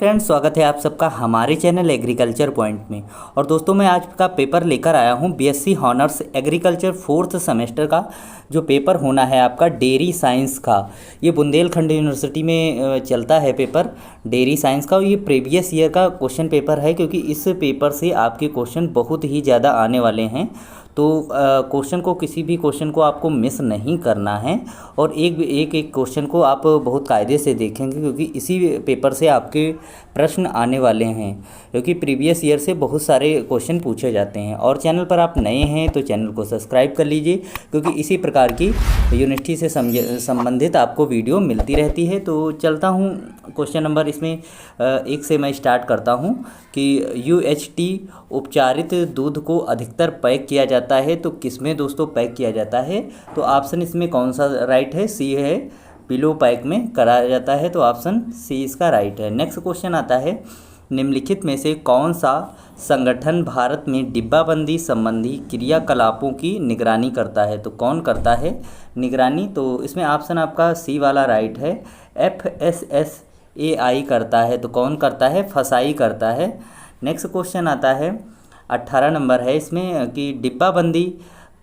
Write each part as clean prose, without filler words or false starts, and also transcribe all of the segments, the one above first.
Friends, स्वागत है आप सबका हमारे चैनल एग्रीकल्चर पॉइंट में। और दोस्तों, मैं आज का पेपर लेकर आया हूं BSc honours agriculture fourth semester का जो पेपर होना है आपका डेयरी साइंस का। ये बुंदेलखंड यूनिवर्सिटी में चलता है पेपर डेयरी साइंस का। ये प्रीवियस ईयर का क्वेश्चन पेपर है, क्योंकि इस पेपर से आपके क्वेश्चन बहुत ही ज़्यादा आने वाले हैं। तो क्वेश्चन को किसी भी क्वेश्चन को आपको मिस नहीं करना है और एक क्वेश्चन को आप बहुत कायदे से देखेंगे, क्योंकि इसी पेपर से आपके प्रश्न आने वाले हैं। क्योंकि प्रीवियस ईयर से बहुत सारे क्वेश्चन पूछे जाते हैं। और चैनल पर आप नए हैं तो चैनल को सब्सक्राइब कर लीजिए, क्योंकि इसी प्रकार की यूनिवर्सिटी से संबंधित आपको वीडियो मिलती रहती है। तो चलता हूँ क्वेश्चन नंबर इसमें एक से मैं स्टार्ट करता हूँ कि UHT उपचारित दूध को अधिकतर पैक किया जाता है तो किसमें दोस्तों पैक किया जाता है? तो ऑप्शन इसमें कौन सा राइट है? सी है, पिलो पैक में कराया जाता है, तो ऑप्शन सी इसका राइट है। नेक्स्ट क्वेश्चन आता है, निम्नलिखित में से कौन सा संगठन भारत में डिब्बाबंदी संबंधी क्रियाकलापों की निगरानी करता है? तो कौन करता है निगरानी? तो इसमें ऑप्शन आपका सी वाला राइट है, FSSAI करता है। तो कौन करता है? फसाई करता है। नेक्स्ट क्वेश्चन आता है 18 नंबर है इसमें कि डिब्बाबंदी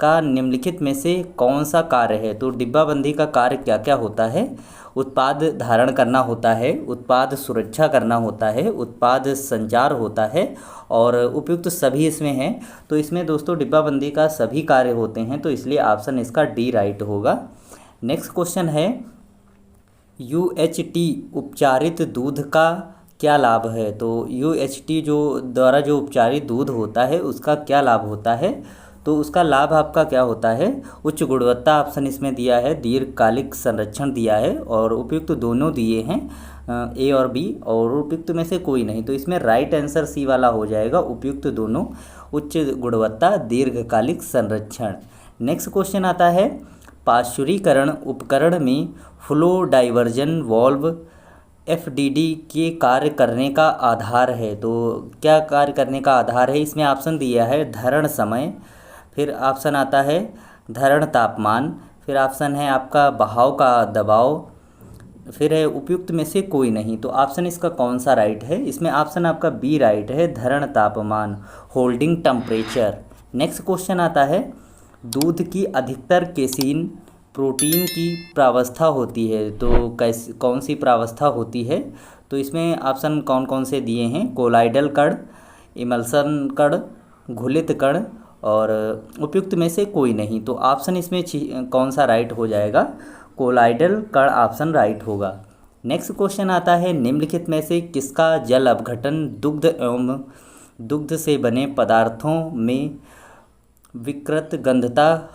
का निम्नलिखित में से कौन सा कार्य है? तो डिब्बाबंदी का कार्य क्या क्या होता है? उत्पाद धारण करना होता है, उत्पाद सुरक्षा करना होता है, उत्पाद संचार होता है और उपयुक्त सभी इसमें हैं। तो इसमें दोस्तों डिब्बाबंदी का सभी कार्य होते हैं, तो इसलिए ऑप्शन इसका डी राइट होगा। नेक्स्ट क्वेश्चन है, UHT उपचारित दूध का क्या लाभ है? तो UHT जो द्वारा जो उपचारित दूध होता है उसका क्या लाभ होता है? तो उसका लाभ आपका क्या होता है? उच्च गुणवत्ता ऑप्शन इसमें दिया है, दीर्घकालिक संरक्षण दिया है और उपयुक्त दोनों दिए हैं, A और B, और उपयुक्त में से कोई नहीं। तो इसमें राइट आंसर सी वाला हो जाएगा, उपयुक्त दोनों, उच्च गुणवत्ता, दीर्घकालिक संरक्षण। नेक्स्ट क्वेश्चन आता है, पाश्चुरीकरण उपकरण में फ्लो डाइवर्जन वाल्व FDD के कार्य करने का आधार है। तो क्या कार्य करने का आधार है? इसमें ऑप्शन दिया है धरण समय, फिर ऑप्शन आता है धरण तापमान, फिर ऑप्शन है आपका बहाव का दबाव, फिर है उपयुक्त में से कोई नहीं। तो ऑप्शन इसका कौन सा राइट है? इसमें ऑप्शन आपका बी राइट है, धरण तापमान, होल्डिंग टेम्परेचर। नेक्स्ट क्वेश्चन आता है, दूध की अधिकतर केसीन प्रोटीन की प्रावस्था होती है। तो कौन सी प्रावस्था होती है? तो इसमें ऑप्शन कौन कौन से दिए हैं? कोलाइडल कण, इमल्सन कण, घुलित कण और उपयुक्त में से कोई नहीं। तो ऑप्शन इसमें कौन सा राइट हो जाएगा? कोलाइडल कण ऑप्शन राइट होगा। नेक्स्ट क्वेश्चन आता है, निम्नलिखित में से किसका जल अपघटन दुग्ध एवं दुग्ध से बने पदार्थों में विकृत गंधता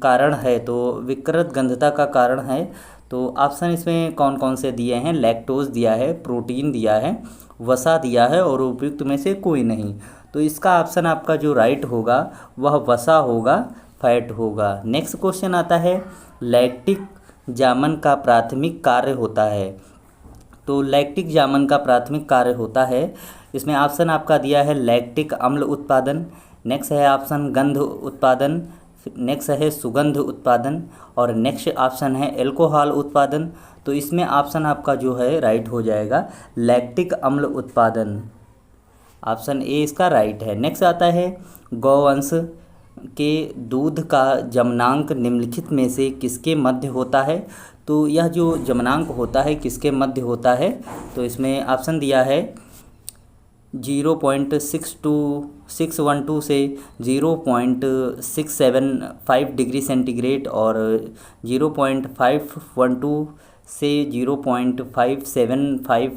कारण है? तो विकृत गंधता का कारण है, तो ऑप्शन इसमें कौन कौन से दिए हैं? लैक्टोज दिया है, प्रोटीन दिया है, वसा दिया है और उपयुक्त में से कोई नहीं। तो इसका ऑप्शन आपका जो राइट होगा वह वसा होगा, फैट होगा। नेक्स्ट क्वेश्चन आता है, लैक्टिक जामन का प्राथमिक कार्य होता है। तो लैक्टिक जामन का प्राथमिक कार्य होता है, इसमें ऑप्शन आपका दिया है लैक्टिक अम्ल उत्पादन, नेक्स्ट है ऑप्शन गंध उत्पादन, नेक्स्ट है सुगंध उत्पादन और नेक्स्ट ऑप्शन है एल्कोहल उत्पादन। तो इसमें ऑप्शन आपका जो है राइट हो जाएगा लैक्टिक अम्ल उत्पादन, ऑप्शन ए इसका राइट है। नेक्स्ट आता है, गौवंश के दूध का जमनांक निम्नलिखित में से किसके मध्य होता है? तो यह जो जमनांक होता है किसके मध्य होता है? तो इसमें ऑप्शन दिया है 0.612 से 0.675 डिग्री सेंटीग्रेड और 0.512 से 0.575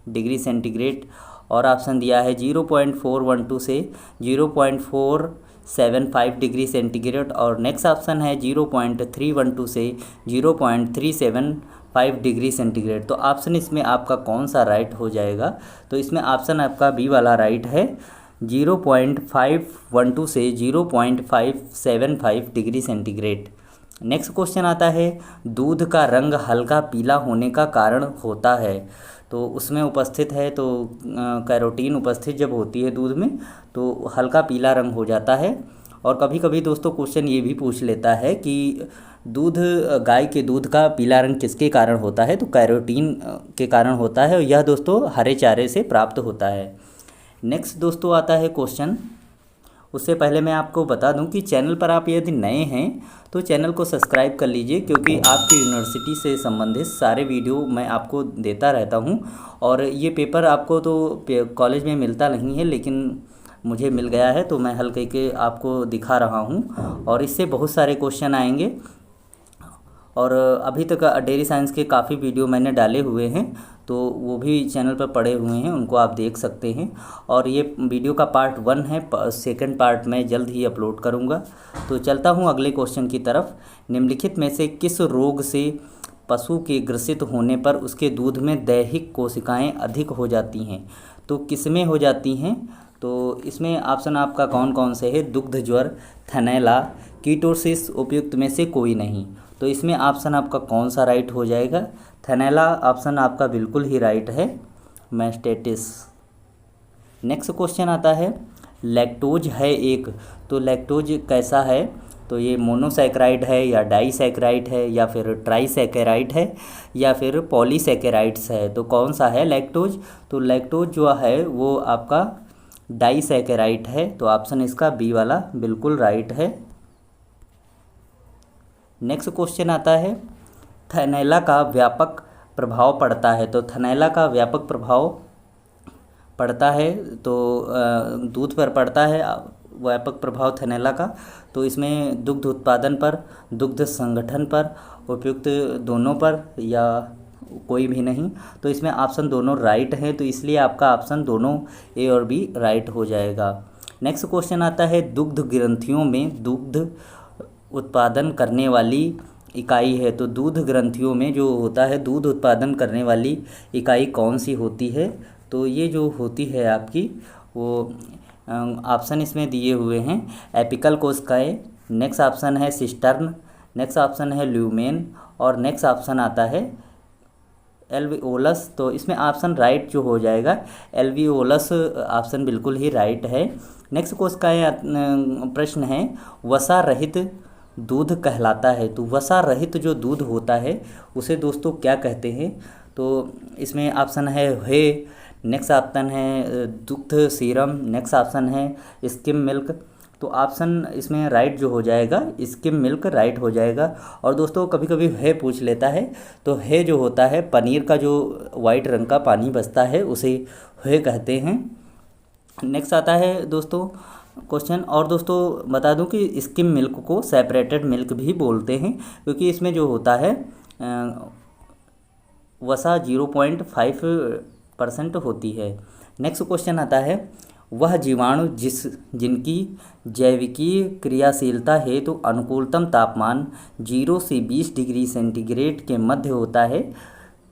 डिग्री सेंटीग्रेड और ऑप्शन दिया है 0.412 से 0.475 डिग्री सेंटीग्रेड और नेक्स्ट ऑप्शन है 0.312 से 0.375 डिग्री सेंटीग्रेड। तो ऑप्शन इसमें आपका कौन सा राइट हो जाएगा? तो इसमें ऑप्शन आपका बी वाला राइट है, 0.512 से 0.575 डिग्री सेंटीग्रेड। नेक्स्ट क्वेश्चन आता है, दूध का रंग हल्का पीला होने का कारण होता है। तो उसमें उपस्थित है, तो कैरोटीन उपस्थित जब होती है दूध में तो हल्का पीला रंग हो जाता है और कभी कभी दोस्तों क्वेश्चन ये भी पूछ लेता है कि दूध, गाय के दूध का पीला रंग किसके कारण होता है, तो कैरोटीन के कारण होता है, और यह दोस्तों हरे चारे से प्राप्त होता है। नेक्स्ट दोस्तों आता है क्वेश्चन। उससे पहले मैं आपको बता दूं कि चैनल पर आप यदि नए हैं तो चैनल को सब्सक्राइब कर लीजिए, क्योंकि आपकी यूनिवर्सिटी से संबंधित सारे वीडियो मैं आपको देता रहता हूं। और ये पेपर आपको तो कॉलेज में मिलता नहीं है, लेकिन मुझे मिल गया है, तो मैं हल करके आपको दिखा रहा हूं, और इससे बहुत सारे क्वेश्चन आएंगे। और अभी तक डेयरी साइंस के काफ़ी वीडियो मैंने डाले हुए हैं, तो वो भी चैनल पर पड़े हुए हैं, उनको आप देख सकते हैं। और ये वीडियो का पार्ट 1 है, सेकंड पार्ट मैं जल्द ही अपलोड करूँगा। तो चलता हूँ अगले क्वेश्चन की तरफ। निम्नलिखित में से किस रोग से पशु के ग्रसित होने पर उसके दूध में दैहिक कोशिकाएं अधिक हो जाती हैं, तो किसमें हो जाती हैं? तो इसमें ऑप्शन आपका कौन कौन से है? दुग्ध ज्वर, थनैला, कीटोसिस, उपयुक्त में से कोई नहीं। तो इसमें ऑप्शन आपका कौन सा राइट हो जाएगा? थनैला ऑप्शन आपका बिल्कुल ही राइट है, मैस्टेटिस। नेक्स्ट क्वेश्चन आता है, लैक्टोज है एक, तो लैक्टोज कैसा है? तो ये मोनोसैकेराइड है या डाईसैकेराइड है या फिर ट्राईसैकेराइड है या फिर पॉलीसैकेराइड्स है, तो कौन सा है लैक्टोज? तो लैक्टोज जो है वो आपका डाईसैकेराइड है, तो ऑप्शन इसका बी वाला बिल्कुल राइट है। नेक्स्ट क्वेश्चन आता है, थनैला का व्यापक प्रभाव पड़ता है, तो थनैला का व्यापक प्रभाव पड़ता है तो दूध पर पड़ता है व्यापक प्रभाव थनैला का। तो इसमें दुग्ध उत्पादन पर, दुग्ध संगठन पर, उपयुक्त दोनों पर या कोई भी नहीं। तो इसमें ऑप्शन दोनों राइट हैं, तो इसलिए आपका ऑप्शन दोनों ए और बी राइट हो जाएगा। नेक्स्ट क्वेश्चन आता है, दुग्ध ग्रंथियों में दुग्ध उत्पादन करने वाली इकाई है, तो दूध ग्रंथियों में जो होता है दूध उत्पादन करने वाली इकाई कौन सी होती है? तो ये जो होती है आपकी वो ऑप्शन इसमें दिए हुए हैं, एपिकल कोशिकाएं, नेक्स्ट ऑप्शन है सिस्टर्न, नेक्स्ट ऑप्शन है ल्यूमेन, और नेक्स्ट ऑप्शन आता है एल्विओलस। तो इसमें ऑप्शन राइट जो हो जाएगा एल्विओलस ऑप्शन बिल्कुल ही राइट है। नेक्स्ट कोशिकाएं प्रश्न है, वसा रहित दूध कहलाता है, तो वसा रहित जो दूध होता है उसे दोस्तों क्या कहते हैं? तो इसमें ऑप्शन है, नेक्स्ट ऑप्शन है दुग्ध सीरम, नेक्स्ट ऑप्शन है स्किम मिल्क। तो ऑप्शन इसमें राइट जो हो जाएगा स्किम मिल्क राइट हो जाएगा। और दोस्तों कभी कभी है पूछ लेता है, तो है जो होता है पनीर का जो वाइट रंग का पानी बचता है उसे है कहते हैं। नेक्स्ट आता है दोस्तों क्वेश्चन, और दोस्तों बता दूं कि स्किम मिल्क को सेपरेटेड मिल्क भी बोलते हैं, क्योंकि इसमें जो होता है वसा 0.5% होती है। नेक्स्ट क्वेश्चन आता है, वह जीवाणु जिनकी जैविकीय क्रियाशीलता हेतु तो अनुकूलतम तापमान 0 से 20 डिग्री सेंटीग्रेड के मध्य होता है,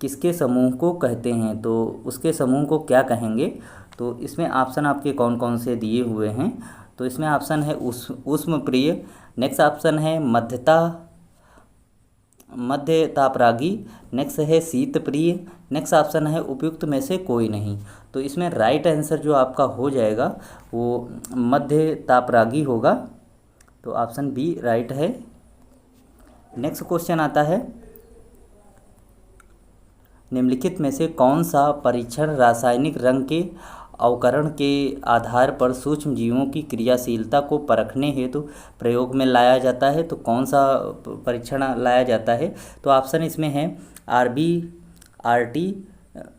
किसके समूह को कहते हैं? तो उसके समूह को क्या कहेंगे? तो इसमें ऑप्शन आपके कौन कौन से दिए हुए हैं? तो इसमें ऑप्शन है उष्म प्रिय, नेक्स्ट ऑप्शन है मध्य तापरागी, नेक्स्ट है शीत प्रिय, नेक्स्ट ऑप्शन है उपयुक्त में से कोई नहीं। तो इसमें राइट आंसर जो आपका हो जाएगा वो मध्य तापरागी होगा, तो ऑप्शन बी राइट है। नेक्स्ट क्वेश्चन आता है, निम्नलिखित में से कौन सा परीक्षण रासायनिक रंग के अवकरण के आधार पर सूक्ष्म जीवों की क्रियाशीलता को परखने हेतु प्रयोग में लाया जाता है? तो कौन सा परीक्षण लाया जाता है? तो ऑप्शन इसमें है RBRT।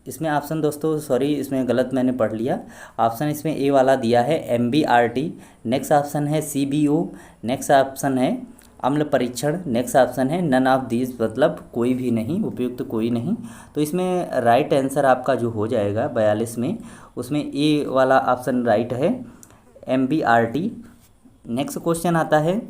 इसमें ऑप्शन दोस्तों सॉरी इसमें गलत मैंने पढ़ लिया, ऑप्शन इसमें ए वाला दिया है MBRT, नेक्स्ट ऑप्शन है CBO, नेक्स्ट ऑप्शन है अम्ल परीक्षण, नेक्स्ट ऑप्शन है नन ऑफ दीज, मतलब कोई भी नहीं, उपयुक्त कोई नहीं। तो इसमें राइट आंसर आपका जो हो जाएगा 42 में, उसमें ए वाला ऑप्शन राइट है MBRT। नेक्स्ट क्वेश्चन आता है,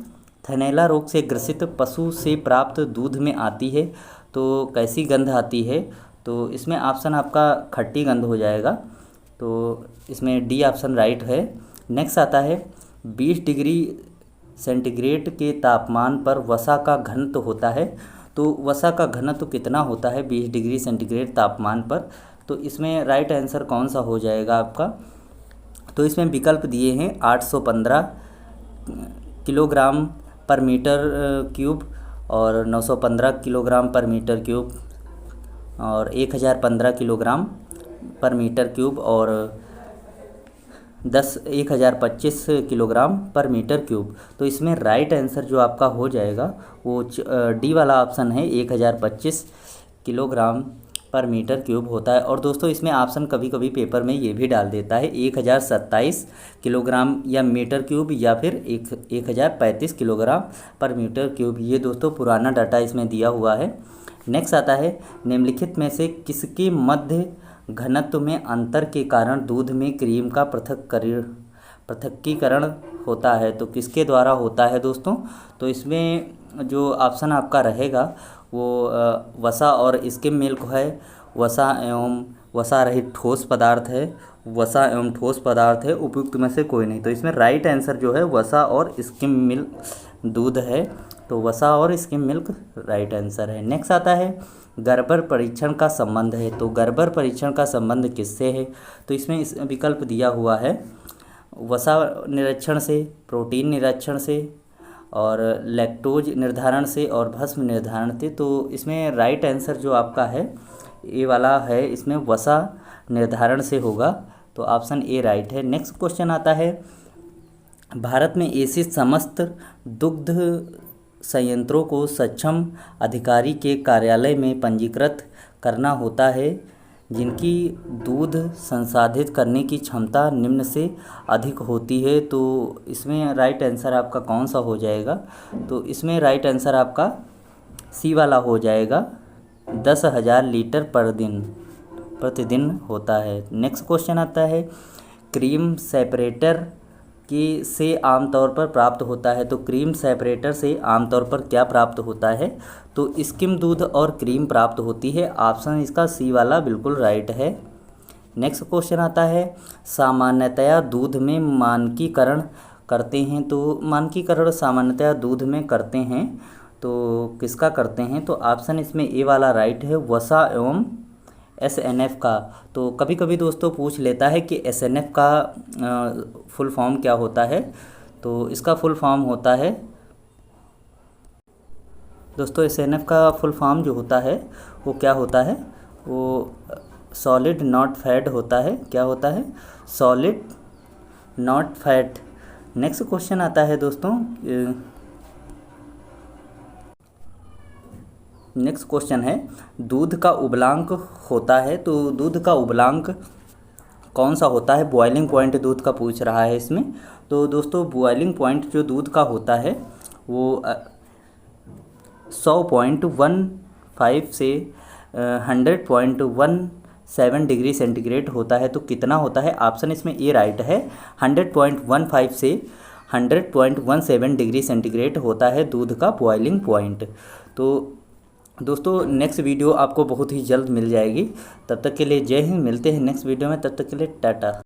थनैला रोग से ग्रसित पशु से प्राप्त दूध में आती है तो कैसी गंध आती है? तो इसमें ऑप्शन आपका खट्टी गंध हो जाएगा, तो इसमें डी ऑप्शन राइट है। नेक्स्ट आता है, 20 डिग्री सेंटीग्रेड के तापमान पर वसा का घनत्व होता है, तो वसा का घनत्व कितना होता है 20 डिग्री सेंटीग्रेड तापमान पर? तो इसमें राइट आंसर कौन सा हो जाएगा आपका? तो इसमें विकल्प दिए हैं 815, किलोग्राम पर मीटर क्यूब, और 915 किलोग्राम पर मीटर क्यूब, और 1015 किलोग्राम पर मीटर क्यूब, और 1025 किलोग्राम पर मीटर क्यूब। तो इसमें राइट आंसर जो आपका हो जाएगा वो डी वाला ऑप्शन है, 1025 किलोग्राम पर मीटर क्यूब होता है। और दोस्तों इसमें ऑप्शन कभी कभी पेपर में ये भी डाल देता है 1027 किलोग्राम या मीटर क्यूब, या फिर 1035 किलोग्राम पर मीटर क्यूब। ये दोस्तों पुराना डाटा इसमें दिया हुआ है। नेक्स्ट आता है, निम्नलिखित में से किसके मध्य घनत्व में अंतर के कारण दूध में क्रीम का पृथक्कीकरण होता है? तो किसके द्वारा होता है दोस्तों? तो इसमें जो ऑप्शन आपका रहेगा वो वसा और स्किम मिल्क है। वसा एवं वसा रहित ठोस पदार्थ है, वसा एवं ठोस पदार्थ है, उपयुक्त में से कोई नहीं। तो इसमें राइट आंसर जो है वसा और स्किम मिल्क दूध है। तो वसा और स्किम मिल्क राइट आंसर है। नेक्स्ट आता है, गर्बर परीक्षण का संबंध है। तो गर्बर परीक्षण का संबंध किससे है? तो इसमें इस विकल्प दिया हुआ है, वसा निरीक्षण से, प्रोटीन निरीक्षण से, और लैक्टोज निर्धारण से, और भस्म निर्धारण से। तो इसमें राइट आंसर जो आपका है ए वाला है, इसमें वसा निर्धारण से होगा। तो ऑप्शन ए राइट है। नेक्स्ट क्वेश्चन आता है, भारत में ऐसे समस्त दुग्ध संयंत्रों को सक्षम अधिकारी के कार्यालय में पंजीकृत करना होता है जिनकी दूध संसाधित करने की क्षमता निम्न से अधिक होती है। तो इसमें राइट आंसर आपका कौन सा हो जाएगा? तो इसमें राइट आंसर आपका सी वाला हो जाएगा, 10,000 लीटर प्रतिदिन होता है। नेक्स्ट क्वेश्चन आता है, क्रीम सेपरेटर से आमतौर पर प्राप्त होता है। तो क्रीम सेपरेटर से आमतौर पर क्या प्राप्त होता है? तो स्किम दूध और क्रीम प्राप्त होती है। ऑप्शन इसका सी वाला बिल्कुल राइट है। नेक्स्ट क्वेश्चन आता है, सामान्यतया दूध में मानकीकरण करते हैं। तो मानकीकरण सामान्यतया दूध में करते हैं, तो किसका करते हैं? तो ऑप्शन इसमें ए वाला राइट है, वसा एवं SNF का। तो कभी कभी दोस्तों पूछ लेता है कि SNF का फुल फॉर्म क्या होता है? तो इसका फुल फॉर्म होता है दोस्तों, SNF का फुल फॉर्म जो होता है वो क्या होता है? वो सॉलिड नॉट फैट होता है। क्या होता है? Solid not fat. Next question आता है दोस्तों, नेक्स्ट क्वेश्चन है, दूध का उबलांक होता है। तो दूध का उबलांक कौन सा होता है? बॉइलिंग पॉइंट दूध का पूछ रहा है इसमें। तो दोस्तों बॉइलिंग पॉइंट जो दूध का होता है वो 100.15 से 100.17 डिग्री सेंटीग्रेड होता है। तो कितना होता है? ऑप्शन इसमें ए राइट है, 100.15 से 100.17 डिग्री सेंटीग्रेड होता है दूध का बॉइलिंग पॉइंट। तो दोस्तों नेक्स्ट वीडियो आपको बहुत ही जल्द मिल जाएगी। तब तक के लिए जय हिंद, मिलते हैं नेक्स्ट वीडियो में। तब तक के लिए टाटा।